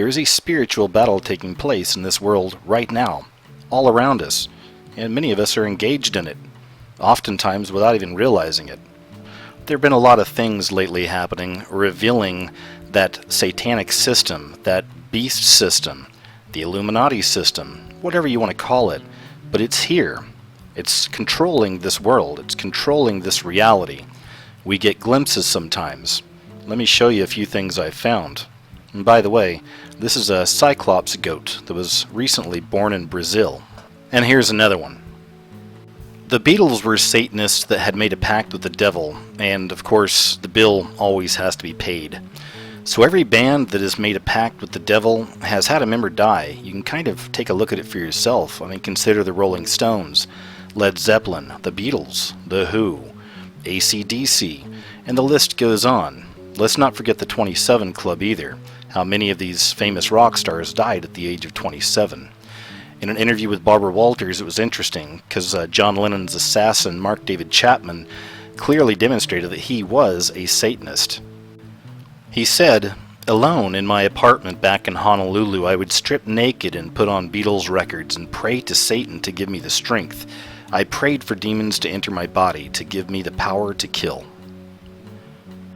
There is a spiritual battle taking place in this world right now, all around us, and many of us are engaged in it, oftentimes without even realizing it. There have been a lot of things lately happening revealing that satanic system, that beast system, the Illuminati system, whatever you want to call it, but it's here. It's controlling this world. It's controlling this reality. We get glimpses sometimes. Let me show you a few things I've found. And by the way, this is a Cyclops goat that was recently born in Brazil. And here's another one. The Beatles were Satanists that had made a pact with the devil, and of course the bill always has to be paid. So every band that has made a pact with the devil has had a member die. You can kind of take a look at it for yourself. I mean, consider the Rolling Stones, Led Zeppelin, the Beatles, The Who, AC/DC, and the list goes on. Let's not forget the 27 Club either. How many of these famous rock stars died at the age of 27. In an interview with Barbara Walters, it was interesting because John Lennon's assassin, Mark David Chapman, clearly demonstrated that he was a Satanist. He said, "Alone in my apartment back in Honolulu, I would strip naked and put on Beatles records and pray to Satan to give me the strength. I prayed for demons to enter my body, to give me the power to kill."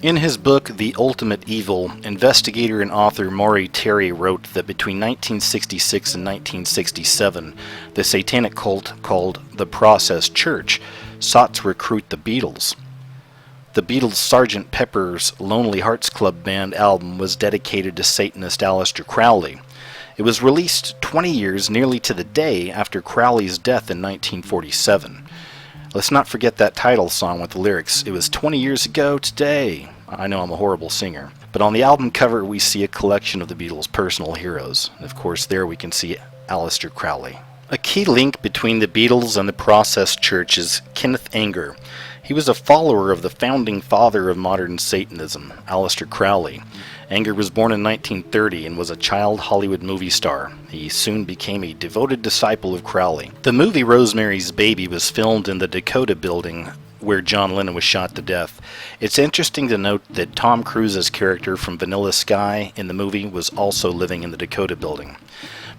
In his book, The Ultimate Evil, investigator and author Maury Terry wrote that between 1966 and 1967, the satanic cult called the Process Church sought to recruit the Beatles. The Beatles' Sgt. Pepper's Lonely Hearts Club Band album was dedicated to Satanist Aleister Crowley. It was released 20 years nearly to the day after Crowley's death in 1947. Let's not forget that title song with the lyrics, "It was 20 years ago today." I know I'm a horrible singer. But on the album cover we see a collection of the Beatles' personal heroes. And of course there we can see Aleister Crowley. A key link between the Beatles and the Process Church is Kenneth Anger. He was a follower of the founding father of modern Satanism, Aleister Crowley. Anger was born in 1930 and was a child Hollywood movie star. He soon became a devoted disciple of Crowley. The movie Rosemary's Baby was filmed in the Dakota Building, where John Lennon was shot to death. It's interesting to note that Tom Cruise's character from Vanilla Sky in the movie was also living in the Dakota Building.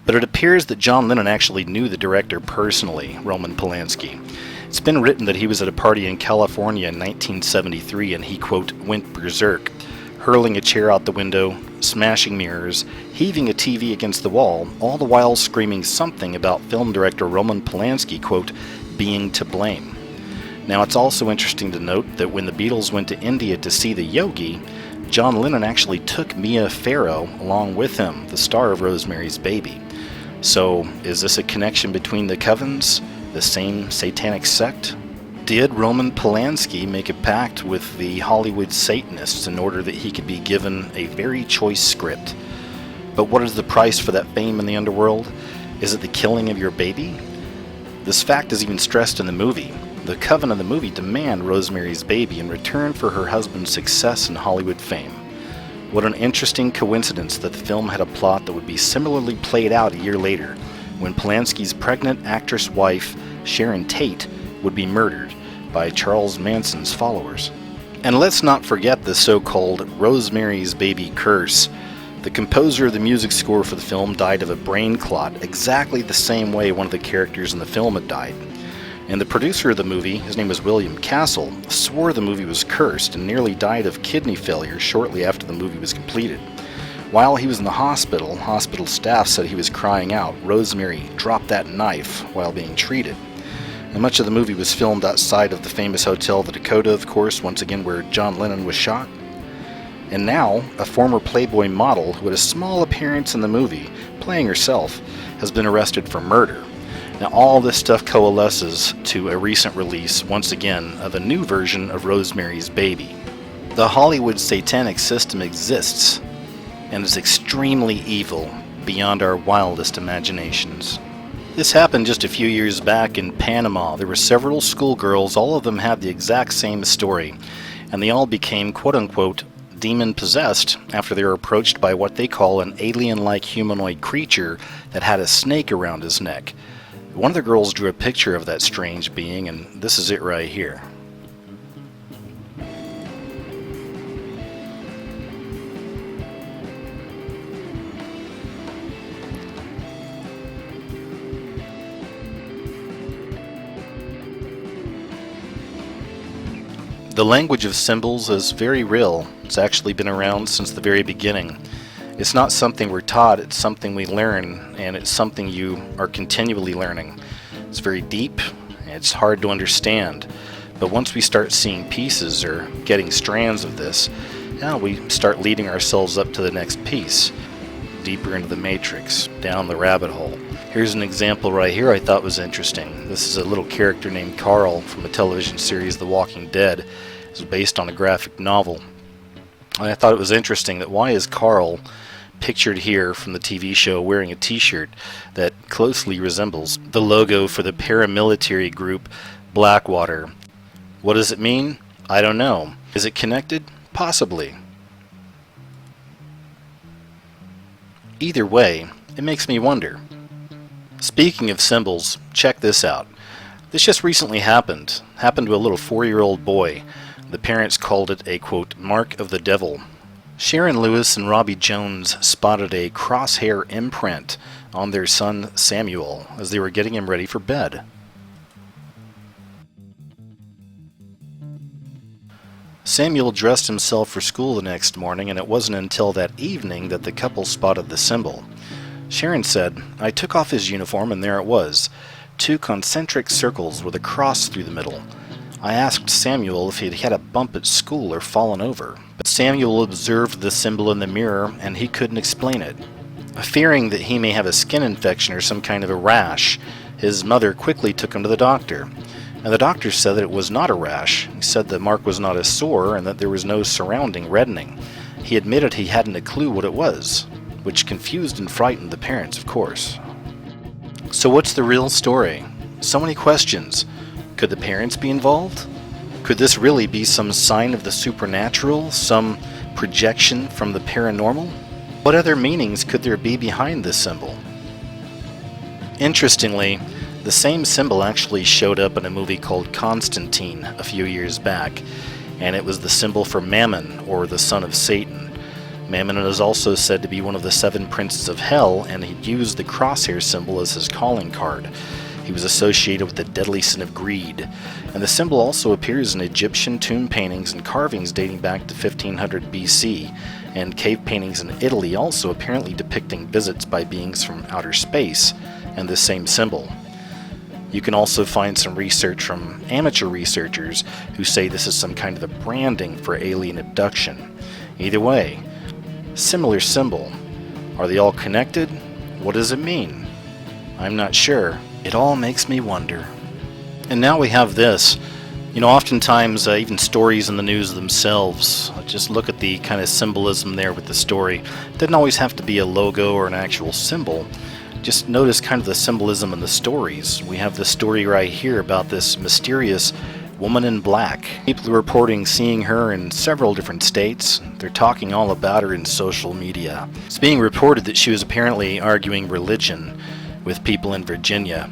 But it appears that John Lennon actually knew the director personally, Roman Polanski. It's been written that he was at a party in California in 1973 and he, quote, went berserk, hurling a chair out the window, smashing mirrors, heaving a TV against the wall, all the while screaming something about film director Roman Polanski, quote, being to blame. Now it's also interesting to note that when the Beatles went to India to see the yogi, John Lennon actually took Mia Farrow along with him, the star of Rosemary's Baby. So is this a connection between the covens? The same satanic sect? Did Roman Polanski make a pact with the Hollywood Satanists in order that he could be given a very choice script? But what is the price for that fame in the underworld? Is it the killing of your baby? This fact is even stressed in the movie. The coven of the movie demand Rosemary's Baby in return for her husband's success and Hollywood fame. What an interesting coincidence that the film had a plot that would be similarly played out a year later, when Polanski's pregnant actress wife, Sharon Tate, would be murdered by Charles Manson's followers. And let's not forget the so-called Rosemary's Baby curse. The composer of the music score for the film died of a brain clot, exactly the same way one of the characters in the film had died. And the producer of the movie, his name was William Castle, swore the movie was cursed and nearly died of kidney failure shortly after the movie was completed. While he was in the hospital staff said he was crying out, "Rosemary, drop that knife," while being treated. And much of the movie was filmed outside of the famous hotel, the Dakota, of course, once again where John Lennon was shot. And now, a former Playboy model who had a small appearance in the movie, playing herself, has been arrested for murder. Now all this stuff coalesces to a recent release, once again, of a new version of Rosemary's Baby. The Hollywood Satanic System exists, and is extremely evil beyond our wildest imaginations. This happened just a few years back in Panama. There were several schoolgirls, all of them had the exact same story, and they all became quote-unquote demon-possessed after they were approached by what they call an alien-like humanoid creature that had a snake around his neck. One of the girls drew a picture of that strange being, and this is it right here. The language of symbols is very real. It's actually been around since the very beginning. It's not something we're taught, it's something we learn, and it's something you are continually learning. It's very deep, and it's hard to understand. But once we start seeing pieces or getting strands of this, now we start leading ourselves up to the next piece, deeper into the matrix, down the rabbit hole. Here's an example right here I thought was interesting. This is a little character named Carl from the television series The Walking Dead. It's based on a graphic novel. And I thought it was interesting that why is Carl pictured here from the TV show wearing a t-shirt that closely resembles the logo for the paramilitary group Blackwater. What does it mean? I don't know. Is it connected? Possibly. Either way, it makes me wonder. Speaking of symbols, check this out. This just recently happened to a little 4-year-old boy. The parents called it a, quote, mark of the devil. Sharon Lewis and Robbie Jones spotted a crosshair imprint on their son Samuel as they were getting him ready for bed. Samuel dressed himself for school the next morning, and it wasn't until that evening that the couple spotted the symbol. Sharon said, "I took off his uniform and there it was, 2 concentric circles with a cross through the middle. I asked Samuel if he'd had a bump at school or fallen over, but Samuel observed the symbol in the mirror and he couldn't explain it. Fearing that he may have a skin infection or some kind of a rash, his mother quickly took him to the doctor. And the doctor said that it was not a rash. He said the mark was not a sore and that there was no surrounding reddening. He admitted he hadn't a clue what it was, which confused and frightened the parents, of course." So what's the real story? So many questions. Could the parents be involved? Could this really be some sign of the supernatural, some projection from the paranormal? What other meanings could there be behind this symbol? Interestingly, the same symbol actually showed up in a movie called Constantine a few years back, and it was the symbol for Mammon, or the son of Satan. Mammon is also said to be one of the 7 princes of hell, and he used the crosshair symbol as his calling card. He was associated with the deadly sin of greed, and the symbol also appears in Egyptian tomb paintings and carvings dating back to 1500 BC, and cave paintings in Italy also apparently depicting visits by beings from outer space, and the same symbol. You can also find some research from amateur researchers who say this is some kind of a branding for alien abduction. Either way, similar symbol. Are they all connected? What does it mean? I'm not sure. It all makes me wonder. And now we have this. You know, oftentimes even stories in the news themselves, just look at the kind of symbolism there with the story. It doesn't always have to be a logo or an actual symbol. Just notice kind of the symbolism in the stories. We have this story right here about this mysterious woman in black. People are reporting seeing her in several different states. They're talking all about her in social media. It's being reported that she was apparently arguing religion with people in Virginia.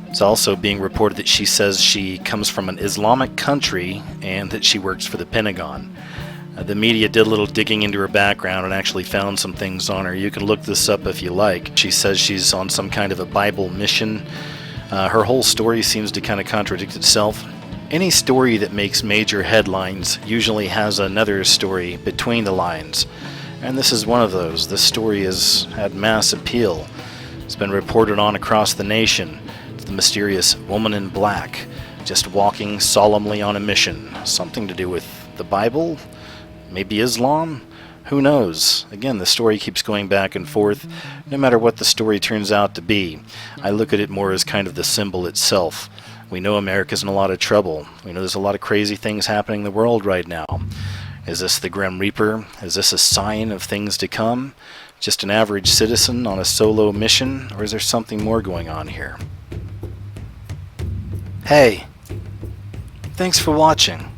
It's also being reported that she says she comes from an Islamic country and that she works for the Pentagon. The media did a little digging into her background and actually found some things on her. You can look this up if you like. She says she's on some kind of a Bible mission. Her whole story seems to kind of contradict itself. Any story that makes major headlines usually has another story between the lines, and this is one of those. This story has had mass appeal. It's been reported on across the nation. It's the mysterious woman in black, just walking solemnly on a mission. Something to do with the Bible? Maybe Islam? Who knows? Again, the story keeps going back and forth. No matter what the story turns out to be, I look at it more as kind of the symbol itself. We know America's in a lot of trouble. We know there's a lot of crazy things happening in the world right now. Is this the Grim Reaper? Is this a sign of things to come? Just an average citizen on a solo mission? Or is there something more going on here? Hey, thanks for watching.